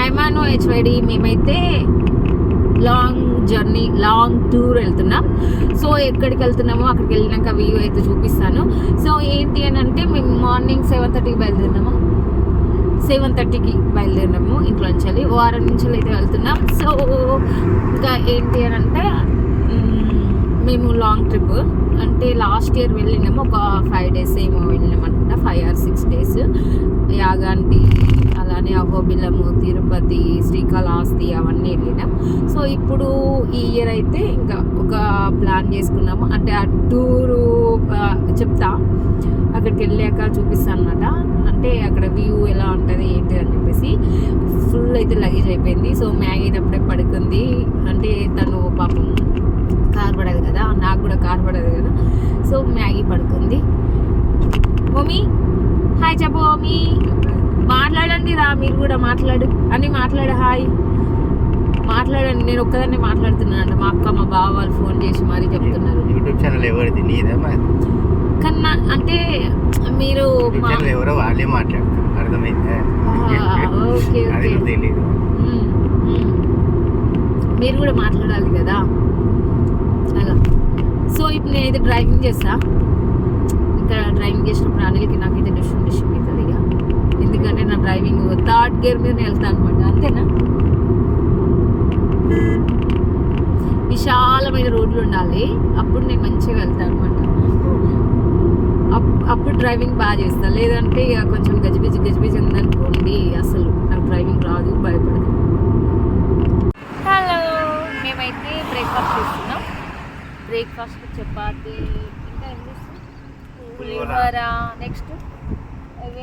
హైమానో HYD మేమైతే long journey, long tour వెళ్తున్నాం. So ఎక్కడికి వెళ్తున్నామో అక్కడికి వెళ్ళినాక వ్యూ అయితే చూపిస్తాను. సో ఏంటి అని అంటే మేము మార్నింగ్ 7:30కి బయలుదేరినాము. 7:30కి బయలుదేరినాము ఇంట్లో నుంచి. వారం నుంచి అయితే వెళ్తున్నాం. సో ఇంకా ఏంటి అని అంటే మేము లాంగ్ ట్రిప్ అంటే లాస్ట్ ఇయర్ వెళ్ళినాము. ఒక 5 days ఏమో వెళ్ళినాం అనుకుంటా, 5 or 6 days. యాగంటి, అలానే అహోబిలము, తిరుపతి, శ్రీకాళహస్తి అవన్నీ వెళ్ళినాం. సో ఇప్పుడు ఈ ఇయర్ అయితే ఇంకా ఒక ప్లాన్ చేసుకున్నాము. అంటే ఆ టూరు చెప్తా, అక్కడికి వెళ్ళాక చూపిస్తాను అనమాట. అంటే అక్కడ వ్యూ ఎలా ఉంటుంది ఏంటి అని చెప్పేసి. ఫుల్ అయితే లగేజ్ అయిపోయింది. సో మ్యాగీ అయితే అప్పుడే పడుకుంది. అంటే తను పాపం కార్ పడదు కదా, నాకు కూడా కార్ పడదు కదా. సో మ్యాగీ పడుకుంది. మమ్మీ హాయ్ చెప్పు. మమ్మీ మాట్లాడండి రా, మీరు కూడా మాట్లాడు అని మాట్లాడు. హాయ్ మాట్లాడండి. నేను ఒక్కదాన్ని మాట్లాడుతున్నాను. మా అక్క మా బావ వాళ్ళు ఫోన్ చేసి మరీ చెప్తున్నారు. యూట్యూబ్ ఛానల్ ఎవరిది? నీదా? కన్నా అంటే మీరు ఎవరో వాళ్ళే మాట్లాడుతారు, అర్థమైందా? ఓకే ఓకే, మీరు కూడా మాట్లాడాలి కదా అలా. సో ఇప్పుడు నేనైతే డ్రైవింగ్ చేస్తా. ఇంకా డ్రైవింగ్ చేసినప్పుడు అనిల్కి నాకైతే డిషన్ అవుతుంది ఇక. ఎందుకంటే నా డ్రైవింగ్ 3rd gear మీద వెళ్తాను అనమాట. అంతేనా? విశాలమైన రోడ్లు ఉండాలి, అప్పుడు నేను మంచిగా వెళ్తాను అనమాట. అప్పుడు డ్రైవింగ్ బాగా చేస్తాను. లేదంటే ఇక కొంచెం గజిబిజి ఉందనుకోండి, అసలు నాకు డ్రైవింగ్ రాదు, భయపడదు. హలో, మేమైతే బ్రేక్ఫాస్ట్ చేస్తున్నాం. బ్రేక్ఫాస్ట్ చపాతి, ఇంకా ఏం చేస్తాం, పులిహోర, నెక్స్ట్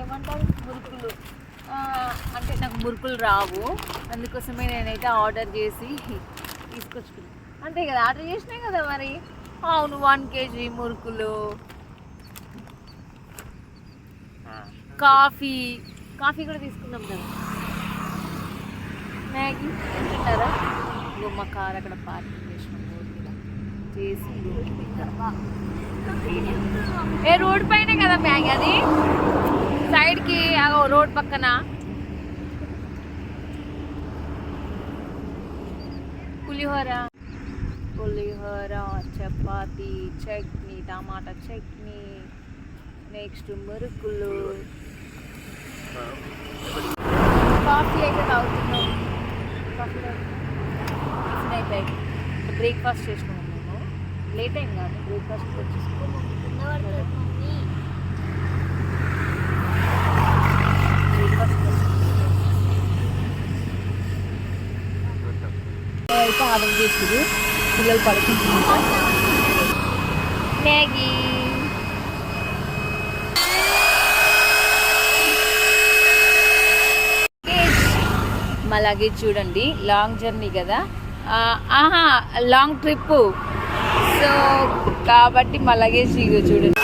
ఏమంటారు మురుకులు. అంటే నాకు మురుకులు రావు, అందుకోసమే నేనైతే ఆర్డర్ చేసి తీసుకొచ్చుకున్నాను. అంతే కదా, ఆర్డర్ చేసినాయి కదా మరి. అవును, 1 kg మురుకులు, కాఫీ కూడా తీసుకున్నాం కదా. మ్యాగీ తింటారా? మా కార్ అక్కడ పార్కింగ్ చేసినాం రోడ్ మీద చేసి. ఏ రోడ్ పైనే కదా మ్యాగీ, అది సైడ్కి రోడ్ పక్కన. పులిహోర, చపాతి, చట్నీ, టమాటా చట్నీ, నెక్స్ట్ మురుకులు, కాఫీ అయితే తాగుతున్నాం. కాఫీ టిఫిన్ అయిపోయి బ్రేక్ఫాస్ట్ చేసుకున్నాం. మేము లేట్ అయింది కాదు, బ్రేక్ఫాస్ట్ వచ్చేసుకున్నాం. అయితే ఆర్డర్ చేసింది, పిల్లలు పడుకుంటున్నారు. మ్యాగీ మా లగేజ్ చూడండి. లాంగ్ జర్నీ కదా, లాంగ్ ట్రిప్. సో కాబట్టి మా లగేజ్ చూడండి.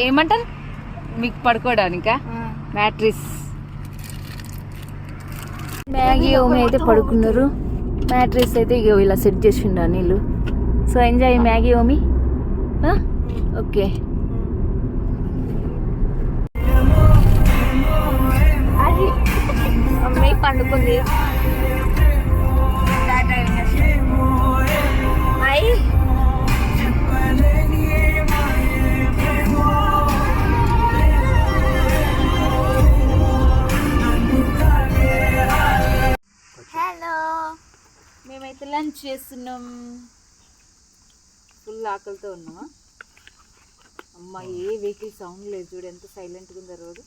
ఏమంటారు మీకు పడుకోవడానికా? మ్యాట్రిస్. మ్యాగీ ఓమి అయితే పడుకున్నారు. మ్యాట్రిస్ అయితే ఇక ఇలా సెట్ చేసిండు నీళ్ళు. సో ఎంజాయ్ మ్యాగీ ఓమి. ఓకే, అమ్మాయి పండుకుంది. హలో, మేమైతే లంచ్ చేస్తున్నాం. ఫుల్ ఆకలితో ఉన్నామా. అమ్మ ఏ వెహికల్ సౌండ్ లేదు చూడు, ఎంత సైలెంట్గా ఉందో రోడ్డు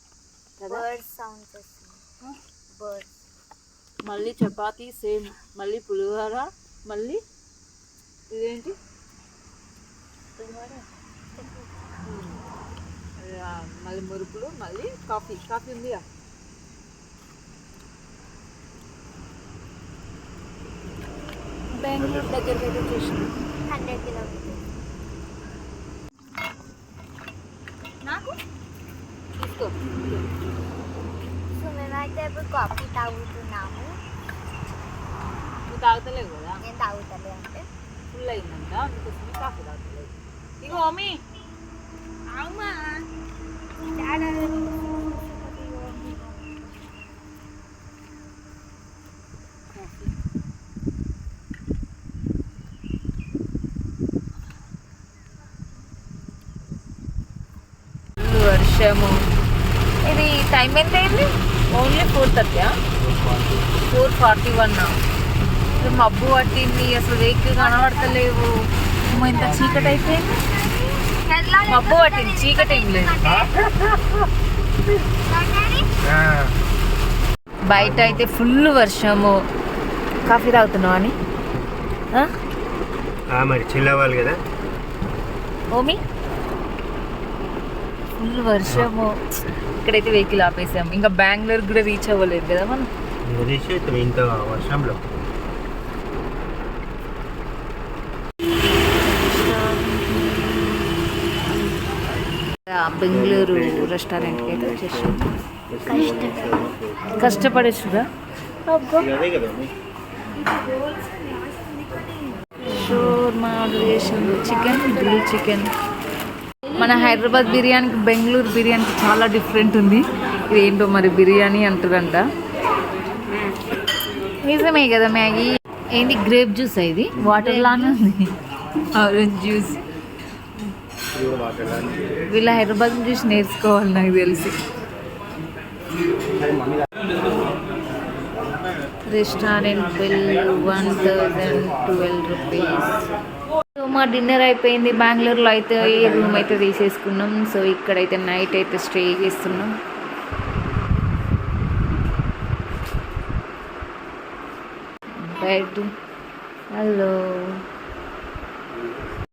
కదా. సౌండ్ చేస్తుంది. మళ్ళీ చపాతీ సేమ్, మళ్ళీ పులిహోర, మళ్ళీ ఇదేంటి మళ్ళీ మురుకులు, మళ్ళీ కాఫీ ఉందిగా. బెంగళూరు దగ్గరికి అయితే చూసినాం, 100 kilometers. నాకు తీసుకో. సో మేమైతే ఇప్పుడు కాఫీ తాగుతున్నాము. నువ్వు తాగుతలేవు కదా? నేను తాగుతలే, అంటే ఫుల్ అయిందంట, అందుకోసమే కాఫీ తాగుతలేదు. ఇగో మమ్మీ, అవుమా వర్షము. ఇది టైం ఎంత అయింది? ఓన్లీ 4:30. 4:41. మబ్బు పట్టింది, అసలు వెహికల్ కనబడతలేవు. ఇంత చీకటి అయిపోయింది, మబ్బు పట్టింది, చీకటి ఏం లేదు. బయట అయితే ఫుల్ వర్షము. కాఫీ తాగుతున్నావు అని మరి చిల్లవాలి కదా. ఓమి ఫుల్ వర్షము. ఇక్కడైతే వెహికల్ ఆపేసాము. ఇంకా బెంగళూరు కూడా రీచ్ అవ్వలేదు కదా మనం. ఇంత వర్షంలో బెంగళూరు రెస్టారెంట్కి అయితే వచ్చేసాం. కష్టపడేసురా. షోర్మా ఆర్డర్ చేసిండు. Chicken, grill chicken. మన హైదరాబాద్ బిర్యానీకి బెంగళూరు బిర్యానీకి చాలా డిఫరెంట్ ఉంది. ఇది ఏంటో మరి బిర్యానీ అంటారంట. నిజమే కదా మ్యాగీ. ఏంటి గ్రేప్ జ్యూస్? ఇది వాటర్ లానే ఉంది. Orange juice. వీళ్ళ హైదరాబాద్ జ్యూస్ నేర్చుకోవాలి నాకు తెలిసి. Restaurant bill 1012 rupees. సో మా డిన్నర్ అయిపోయింది. బెంగళూరులో అయితే రూమ్ అయితే తీసేసుకున్నాం. సో ఇక్కడైతే నైట్ అయితే స్టే చేస్తున్నాం. బెడ్. హలో.